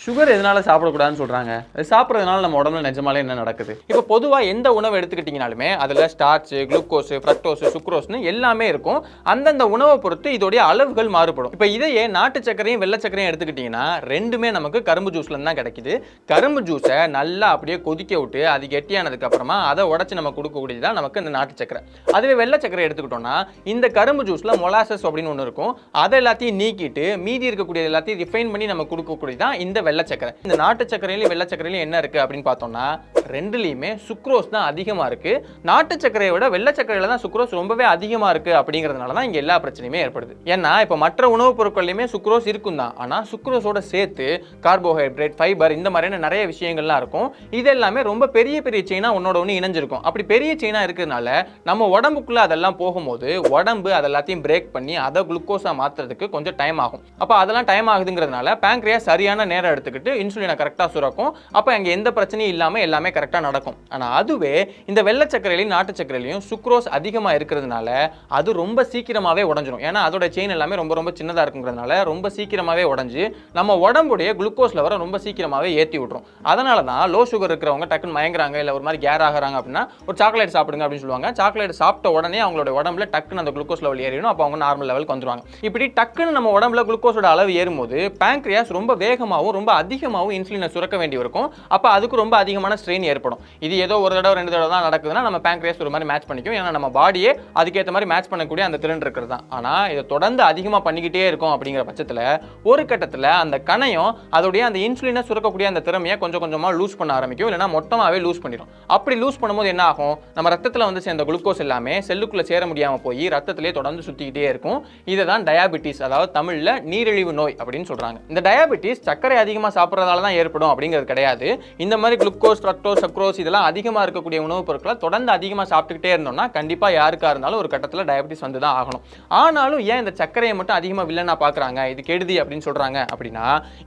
Sugar எதனால சாப்பிடக்கூடாதுன்னு சொல்றாங்க? அது சாப்பிட்றதுனால நம்ம உடம்புல நிஜமாலே என்ன நடக்குது? இப்போ பொதுவாக எந்த உணவு எடுத்துக்கிட்டீங்கனாலுமே அதில் ஸ்டார்ச், குளுக்கோஸ், ஃப்ரக்டோஸ், சுக்ரோஸ்னு எல்லாமே இருக்கும். அந்தந்த உணவை பொறுத்து இதோடைய அளவுகள் மாறுபடும். இப்போ இதையே நாட்டு சர்க்கரையும் வெள்ளை சர்க்கரையும் எடுத்துக்கிட்டீங்கன்னா ரெண்டுமே நமக்கு கரும்பு ஜூஸ்ல தான் கிடைக்குது. கரும்பு ஜூஸை நல்லா அப்படியே கொதிக்க விட்டு அது கெட்டியானதுக்கு அப்புறமா அதை உடச்சி நம்ம கொடுக்கக்கூடியதான் நமக்கு இந்த நாட்டு சர்க்கரை. அதுவே வெள்ளை சர்க்கரை எடுத்துக்கிட்டோம்னா இந்த கரும்பு ஜூஸ்ல மொலாசஸ் அப்படின்னு ஒன்று இருக்கும். அதை எல்லாத்தையும் நீக்கிட்டு மீதி இருக்கக்கூடிய எல்லாத்தையும் ரிஃபைன் பண்ணி நம்ம கொடுக்கக்கூடியதான் இந்த வெள்ளை சர்க்கரை. இந்த நாட்டு சர்க்கரையிலும் வெள்ளை சர்க்கரையிலும் என்ன இருக்கு அப்படின்னு பார்த்தோம்னா ரெண்டுலயுமே சுக்ரோஸ் தான் அதிகமா இருக்கு. நாட்டு சர்க்கரையை விட வெள்ளை சர்க்கரையில தான் சுக்ரோஸ் ரொம்பவே அதிகமா இருக்கு. அப்படிங்கிறதுனால தான் இங்க எல்லா பிரச்சனையுமே ஏற்படுது. ஏன்னா இப்ப மற்ற உணவுப் பொருட்கள்லயுமே சுக்ரோஸ் இருக்கும் தான். ஆனா சுக்ரோஸோட சேர்த்து கார்போஹைட்ரேட், ஃபைபர் இந்த மாதிரியான நிறைய விஷயங்கள்லாம் இருக்கும். இது எல்லாமே ரொம்ப பெரிய பெரிய செயினா ஒன்னோட ஒன்று இணைஞ்சிருக்கும். அப்படி பெரிய செயினா இருக்கிறதுனால நம்ம உடம்புக்குள்ள அதெல்லாம் போகும்போது உடம்பு அதெல்லாத்தையும் பிரேக் பண்ணி அதை குளுக்கோஸா மாத்துறதுக்கு கொஞ்சம் டைம் ஆகும். அப்ப அதெல்லாம் டைம் ஆகுதுங்கிறதுனால பேங்க்ரியாஸ் சரியான நேரம் எடுத்துக்கிட்டு இன்சுலினை கரெக்டா சுரக்கும். அப்ப அங்க எந்த பிரச்சனையும் இல்லாம எல்லாமே கரெக்டா நடக்கும். ஆனா அதுவே இந்த வெள்ளை சர்க்கரையிலையும் நாட்டு சர்க்கரையிலையும் சுக்ரோஸ் அதிகமா இருக்கிறதுனால அது ரொம்ப சீக்கிரமாவே உடைஞ்சிரும். ஏன்னா அதோட செயின் எல்லாமே ரொம்ப ரொம்ப சின்னதா இருக்குங்கிறதுனால ரொம்ப சீக்கிரமாவே உடைஞ்சு நம்ம உடம்புடைய குளுக்கோஸ் லெவலை ரொம்ப சீக்கிரமாவே ஏற்றி விட்டுரும். அதனால தான் லோ சுகர் இருக்கிறவங்க டக்குன்னு மயங்குறாங்க இல்லை ஒரு மாதிரி கேர் ஆகுறாங்க அப்படின்னா ஒரு சாக்லேட் சாப்பிடுங்க அப்படின்னு சொல்லுவாங்க. சாக்லேட் சாப்பிட்ட உடனே அவங்களோட உடம்புல டக்குன்னு அந்த குளுக்கோஸ் லெவல் ஏறிடும். அப்போ அவங்க நார்மல் லெவலுக்கு வந்துருவாங்க. இப்படி டக்குன்னு நம்ம உடம்புல குளுக்கோஸோட அளவு ஏறும்போது பேங்க்ரியாஸ் ரொம்ப வேகமாகவும் ரொம்ப அதிகமாகவும் இன்சுலினை சுரக்க வேண்டி இருக்கும். அப்போ அதுக்கு ரொம்ப அதிகமான ஸ்ட்ரெயின் ஏற்படும். இது ஏதோ ஒரு தடவை 2 தடவை தான் நடக்குதுன்னா நம்ம பேங்க்ரியாஸ் ஒரு மாதிரி மேட்ச் பண்ணிக்கும். ஏன்னா நம்ம பாடியே அதுக்கேற்ற மாதிரி மேட்ச் பண்ணக்கூடிய அந்த திறன் இருக்கிறது தான். ஆனால் இதை தொடர்ந்து அதிகமாக பண்ணிக்கிட்டே இருக்கும் அப்படிங்கிற பட்சத்தில் ஒரு கட்டத்தில் அந்த கணையம் அதோடைய அந்த இன்சுலினை சுரக்கக்கூடிய அந்த திறமையை கொஞ்சம் கொஞ்சமாக லூஸ் பண்ண ஆரம்பிக்கும். இல்லைனா மொத்தமாகவே லூஸ் பண்ணிடும். அப்படி லூஸ் பண்ணும்போது என்ன ஆகும்? நம்ம ரத்தத்தில் வந்து சேர்ந்த குளுக்கோஸ் எல்லாமே செல்லுக்குள்ளே சேர முடியாமல் போய் ரத்தத்திலே தொடர்ந்து சுற்றிக்கிட்டே இருக்கும். இதை தான் டயாபெட்டிஸ், அதாவது தமிழில் நீரிழிவு நோய் அப்படின்னு சொல்கிறாங்க. இந்த டயாபெட்டிஸ் சர்க்கரை அதிகமாக சாப்பிட்றதால தான் ஏற்படும் அப்படிங்கிறது கிடையாது. இந்த மாதிரி குளுக்கோஸ், ஃப்ரக்டோஸ், சக்ரோஸ் இதெல்லாம் அதிகமாக இருக்கக்கூடிய உணவுப் பொருட்களை தொடர்ந்து அதிகமாக சாப்பிட்டுக்கிட்டே இருந்தோம்னா கண்டிப்பாக யாருக்கா இருந்தாலும் ஒரு கட்டத்தில் டயாபெட்டிஸ் வந்து தான் ஆகணும். ஆனாலும் ஏன் இந்த சர்க்கரையை மட்டும் அதிகமாக வில்லனா பார்க்குறாங்க, இது கெடுதி அப்படின்னு சொல்கிறாங்க அப்படின்னா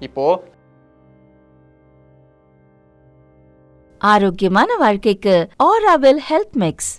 இப்போ ஆரோக்கியமான வாழ்க்கைக்கு ஆராவில் ஹெல்த் மிக்ஸ்.